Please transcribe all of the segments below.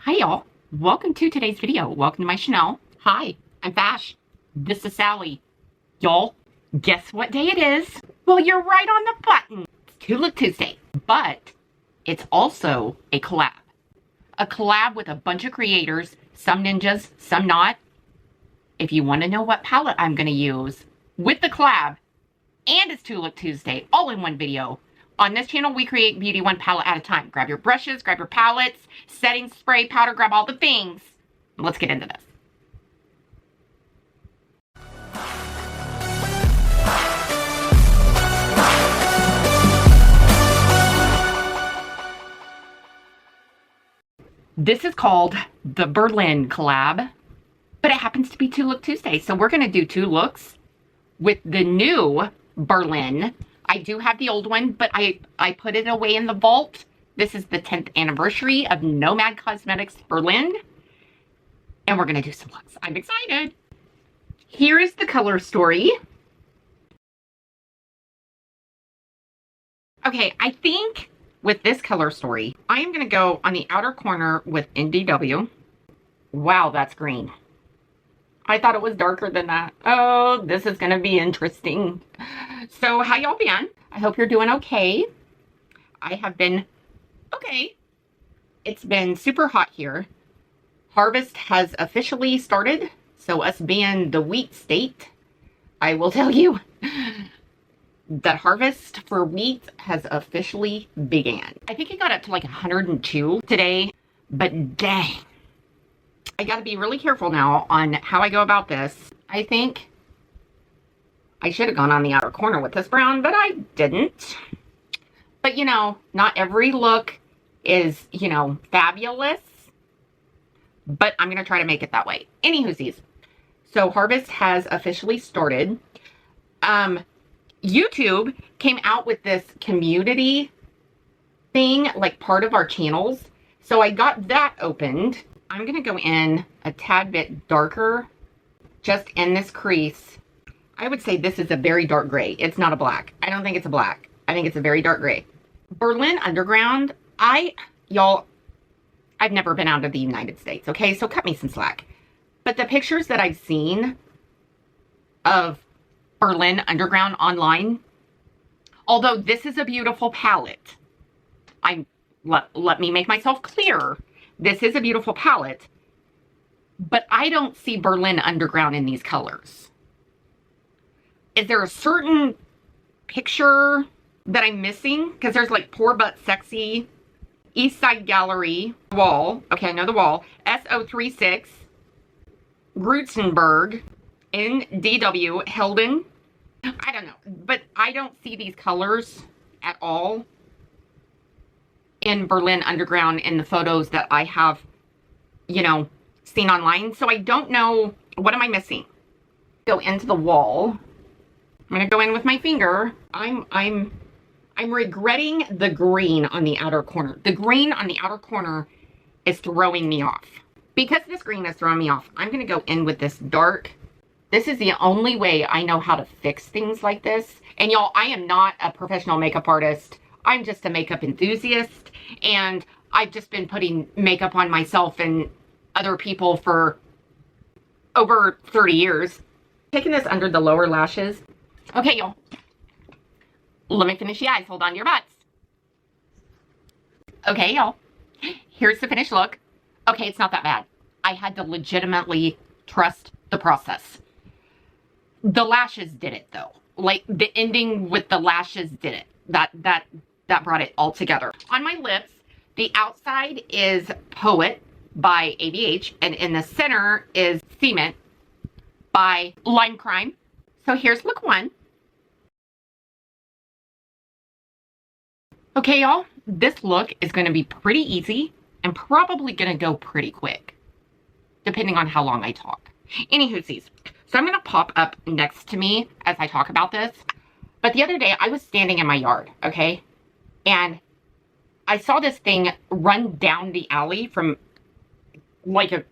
Hi y'all, welcome to today's video. Welcome to my channel. Hi, I'm Fash. This is Sally. Y'all, guess what day it is? Well, you're right on the button. It's Tulip Tuesday, but it's also a collab. A collab with a bunch of creators, some ninjas, some not. If you want to know what palette I'm going to use with the collab, and it's Tulip Tuesday, all in one video. On this channel, we create beauty one palette at a time. Grab your brushes, grab your palettes, setting spray, powder, grab all the things. Let's get into this. This is called the Berlin collab, but it happens to be Tulip Tuesday. So we're going to do two looks with the new Berlin. I do have the old one, but I put it away in the vault. This is the 10th anniversary of NOMAD Cosmetics Berlin. And we're going to do some looks. I'm excited. Here is the color story. Okay, I think with this color story, I am going to go on the outer corner with NDW. Wow, that's green. I thought it was darker than that. Oh, this is going to be interesting. So how y'all been? I hope you're doing okay. I have been okay. It's been super hot here. Harvest has officially started. So us being the wheat state, I will tell you that harvest for wheat has officially began. I think it got up to like 102 today, but dang. I got to be really careful now on how I go about this. I think I should have gone on the outer corner with this brown, but I didn't. But, you know, not every look is, you know, fabulous. But I'm going to try to make it that way. Anywhoosies. So harvest has officially started. YouTube came out with this community thing, like part of our channels. So I got that opened. I'm going to go in a tad bit darker, just in this crease. I would say this is a very dark gray. It's not a black. I don't think it's a black. I think it's a very dark gray. Berlin Underground, y'all, I've never been out of the United States, okay? So cut me some slack. But the pictures that I've seen of Berlin Underground online, although this is a beautiful palette, let me make myself clear. This is a beautiful palette, but I don't see Berlin Underground in these colors. Is there a certain picture that I'm missing? Because there's like Poor But Sexy, East Side Gallery, Wall. Okay, I know the Wall. SO36, Grutzenberg, NDW, Helden. I don't know, but I don't see these colors at all in Berlin Underground in the photos that I have, you know, seen online. So I don't know, what am I missing? Go into the Wall. I'm going to go in with my finger. I'm regretting the green on the outer corner. The green on the outer corner is throwing me off. Because this green is throwing me off, I'm going to go in with this dark. This is the only way I know how to fix things like this. And y'all, I am not a professional makeup artist. I'm just a makeup enthusiast, and I've just been putting makeup on myself and other people for over 30 years. Taking this under the lower lashes. Okay, y'all. Let me finish the eyes. Hold on to your butts. Okay, y'all. Here's the finished look. Okay, it's not that bad. I had to legitimately trust the process. The lashes did it, though. Like, the ending with the lashes did it. That brought it all together. On my lips, the outside is Poet by ABH, and in the center is Cement by Lime Crime. So here's look one. Okay, y'all, this look is going to be pretty easy and probably going to go pretty quick, depending on how long I talk. Anywhoosies, so I'm going to pop up next to me as I talk about this. But the other day, I was standing in my yard, okay? And I saw this thing run down the alley from like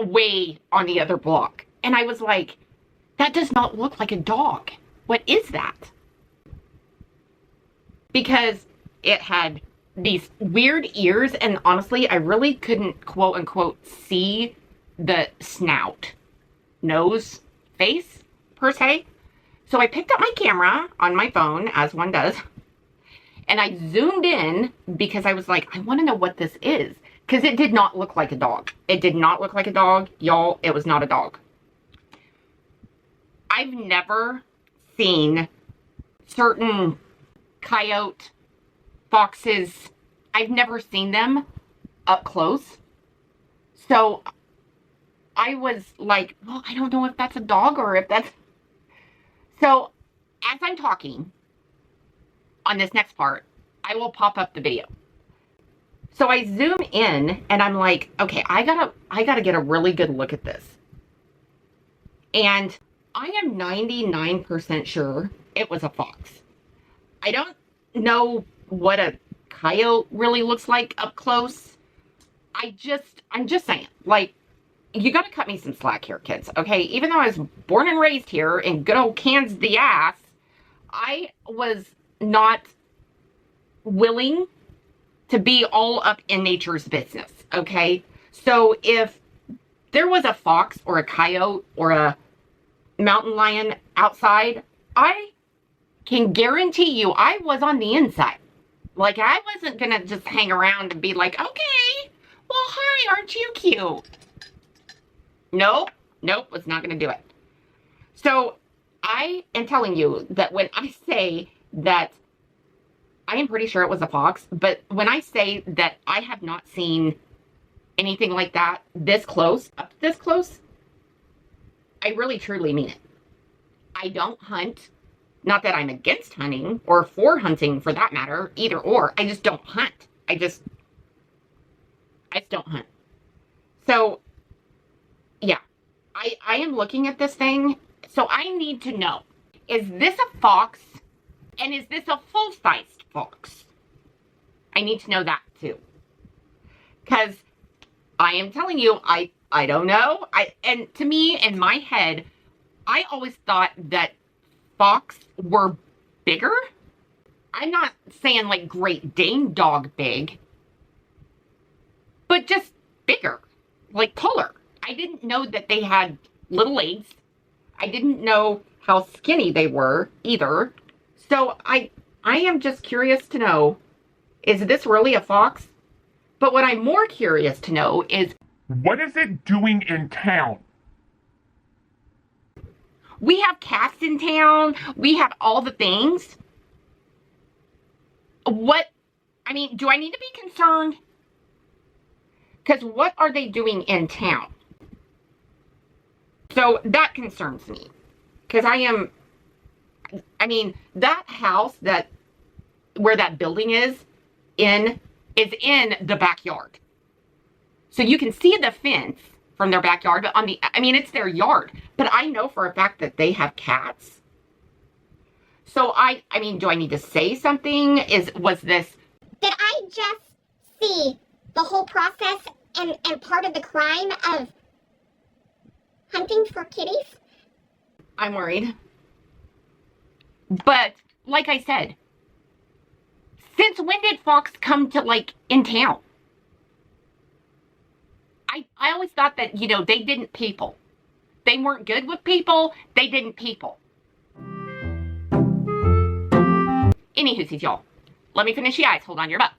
way on the other block. And I was like, that does not look like a dog. What is that? Because it had these weird ears, and honestly, I really couldn't quote unquote see the snout, nose, face, per se. So I picked up my camera on my phone, as one does, and I zoomed in because I was like, I want to know what this is. Because it did not look like a dog. It did not look like a dog. Y'all, it was not a dog. I've never seen certain coyote, foxes. I've never seen them up close. So I was like, well, I don't know if that's a dog or if that's... So as I'm talking on this next part, I will pop up the video. So I zoom in and I'm like, okay, I gotta get a really good look at this. And I am 99% sure it was a fox. I don't know what a coyote really looks like up close. I'm just saying, like, you gotta cut me some slack here, kids, okay? Even though I was born and raised here in good old Kansas the ass, I was not willing to be all up in nature's business, okay? So if there was a fox or a coyote or a mountain lion outside, I can guarantee you I was on the inside. Like, I wasn't gonna just hang around and be like, okay, well, hi, aren't you cute? Nope, was not gonna do it. So I am telling you that when I say that I am pretty sure it was a fox, but when I say that I have not seen anything like that this close, up this close, I really truly mean it. I don't hunt. Not that I'm against hunting or for hunting for that matter, either or. I just don't hunt. I just don't hunt. So, yeah, I am looking at this thing. So I need to know, is this a fox? And is this a full-sized fox? I need to know that too. Because I am telling you, I don't know. And to me, in my head, I always thought that fox were bigger. I'm not saying like Great Dane dog big, but just bigger, like taller. I didn't know that they had little legs. I didn't know how skinny they were either. So I am just curious to know, is this really a fox? But what I'm more curious to know is, what is it doing in town? we have cats in town. We have all the things. I mean, do I need to be concerned? Because what are they doing in town? So that concerns me. Because I mean, that house where that building is in the backyard. So you can see the fence from their backyard, but I mean, it's their yard. But I know for a fact that they have cats. So I mean, do I need to say something? Was this... Did I just see the whole process and part of the crime of hunting for kitties? I'm worried. But, like I said, since when did fox come to, like, in town? I always thought that, you know, they didn't people. They weren't good with people. They didn't people. Anywhoosies, y'all. Let me finish the eyes. Hold on your butts.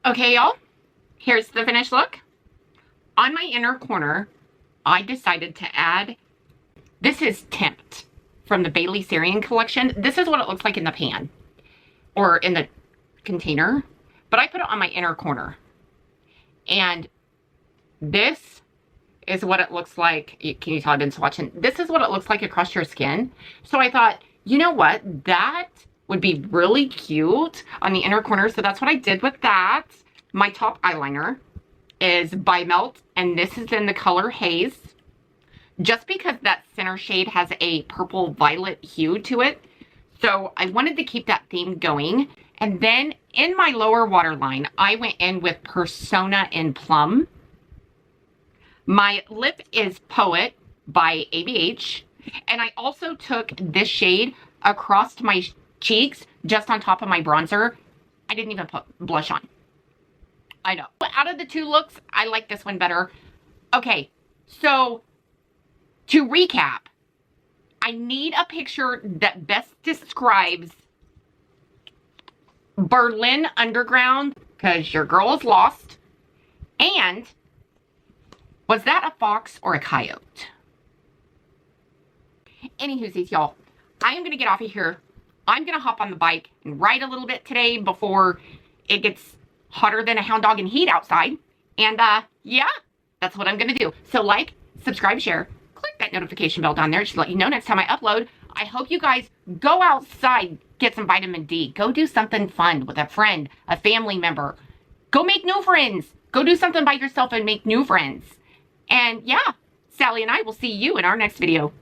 Okay, y'all. Here's the finished look. On my inner corner, I decided to add, this is Tempt from the Bailey Syrian collection. This is what it looks like in the pan or in the container, but I put it on my inner corner. And this is what it looks like. Can you tell I've been swatching? This is what it looks like across your skin. So I thought, you know what? That would be really cute on the inner corner. So that's what I did with that. My top eyeliner is by Melt, and this is in the color Haze. Just because that center shade has a purple violet hue to it. So I wanted to keep that theme going. And then in my lower waterline, I went in with Persona in Plum. My lip is Poet by ABH. And I also took this shade across my cheeks, just on top of my bronzer. I didn't even put blush on. I know. But out of the two looks, I like this one better. Okay, so to recap, I need a picture that best describes Berlin Underground, because your girl is lost. And was that a fox or a coyote? Anywhoosies, y'all, I am going to get off of here. I'm going to hop on the bike and ride a little bit today before it gets hotter than a hound dog in heat outside. And yeah, that's what I'm going to do. So like, subscribe, share, click that notification bell down there. It should let you know next time I upload. I hope you guys go outside, get some vitamin D. Go do something fun with a friend, a family member. Go make new friends. Go do something by yourself and make new friends. And yeah, Sally and I will see you in our next video.